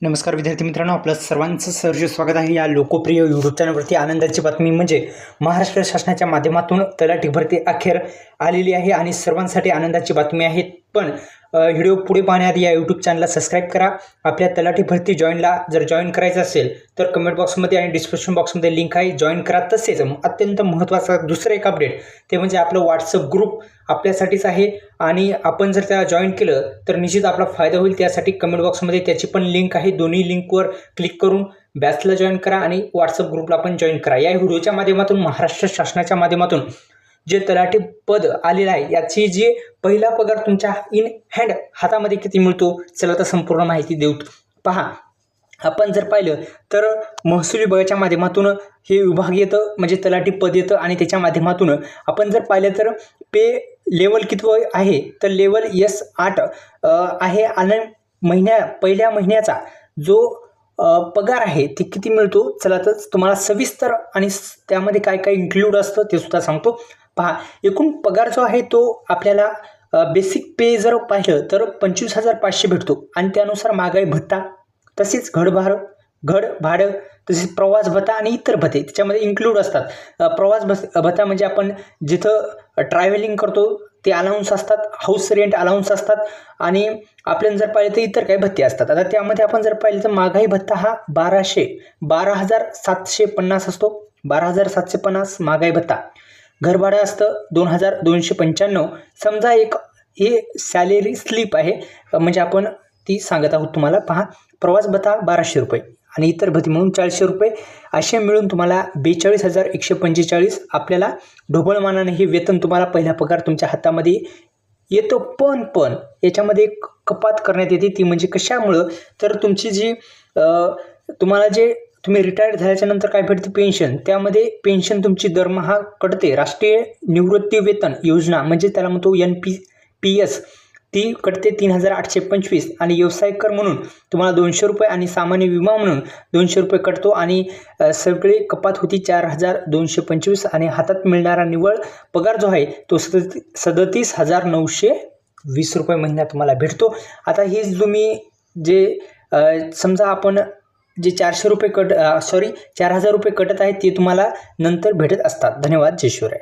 नमस्कार विद्यार्थी मित्रांनो, आपलं सर्वांचं सहर्ष स्वागत आहे या लोकप्रिय यूट्यूब चॅनलवरती। आनंदाची बातमी म्हणजे महाराष्ट्र शासनाच्या माध्यमातून तलाठी भरती अखेर आलेली आहे आणि सर्वांसाठी आनंदाची बातमी आहे। पण व्हिडिओ पुढे पाहण्याआधी या यूट्यूब चॅनलला सबस्क्राईब करा। आपल्या तलाठी भरती जॉईन करायचं असेल तर कमेंट बॉक्समध्ये आणि डिस्क्रिप्शन बॉक्समध्ये लिंक आहे, जॉईन करा। तसेच अत्यंत महत्त्वाचा दुसरं एक अपडेट ते म्हणजे आपलं व्हॉट्सअप ग्रुप आपल्यासाठीच आहे आणि आपण जर त्याला जॉईन केलं तर निश्चित आपला फायदा होईल। त्यासाठी कमेंट बॉक्समध्ये त्याची पण लिंक आहे, दोन्ही लिंकवर क्लिक करून बॅचला जॉईन करा आणि व्हॉट्सअप ग्रुपला पण जॉईन करा। या व्हिडिओच्या माध्यमातून महाराष्ट्र शासनाच्या माध्यमातून जे तलाठी पद आलेलं आहे याची जी पहिला पगार तुमच्या इन हँड हातामध्ये किती मिळतो, चला तर संपूर्ण माहिती देऊ। पहा, आपण जर पाहिलं तर महसूल विभागाच्या माध्यमातून हे विभाग येतं, म्हणजे तलाठी पद येतं आणि त्याच्या माध्यमातून आपण जर पाहिलं तर पे लेवल किती आहे तर लेवल S8 आहे आणि पहिल्या महिन्याचा जो पगार आहे ते किती मिळतो, चला तर तुम्हाला सविस्तर आणि त्यामध्ये काय काय इन्क्लूड असतं ते सुद्धा सांगतो। पहा, एकूण पगार जो आहे तो आपल्याला बेसिक पे जर पाहिलं तर 25,500 भेटतो आणि त्यानुसार महागाई भत्ता, तसेच घर भाडं, तसेच प्रवास भत्ता आणि इतर भत्ते त्याच्यामध्ये इन्क्लूड असतात। प्रवास भत्ता म्हणजे आपण जिथं ट्रॅव्हलिंग करतो ते अलाउन्स असतात, हाऊस रेंट अलाउन्स असतात आणि आपल्याला जर पाहिलं तर इतर काही भत्ते असतात। आता त्यामध्ये आपण जर पाहिलं तर महागाई भत्ता हा 12,750 असतो, 12,750 महागाई भत्ता। घर भाडं असतं 2,295। समजा एक हे सॅलरी स्लिप आहे, म्हणजे आपण ती सांगत आहोत तुम्हाला। पहा, प्रवास भत्ता 1,200 रुपये आणि इतर भत्ते म्हणून 400 रुपये, असे मिळून तुम्हाला 42,145 आपल्याला ढोबळमानाने हे वेतन तुम्हाला पहिला पगार तुमच्या हातामध्ये येतो। पण याच्यामध्ये एक कपात करण्यात येते, ती म्हणजे कशामुळं तर तुमची जी तुम्ही रिटायर्ड झाल्याच्या नंतर काय भेटते पेन्शन, त्यामध्ये पेन्शन तुमची दरमहा कटते। राष्ट्रीय निवृत्ती वेतन योजना म्हणजे त्याला म्हणतो NPS, ती कटते 3,825 आणि व्यवसाय कर म्हणून तुम्हाला 200 रुपये आणि सामान्य विमा म्हणून 200 रुपये कटतो आणि सगळे कपात होती 4,225 आणि हातात मिळणारा निव्वळ पगार जो आहे तो 37,920 रुपये महिना तुम्हाला भेटतो। आता ही तुम्ही जे समजा आपण जे 400 रुपये 4,000 रुपये कटत आहेत ते तुम्हाला नंतर भेटत असतात। धन्यवाद, जय शिवराय।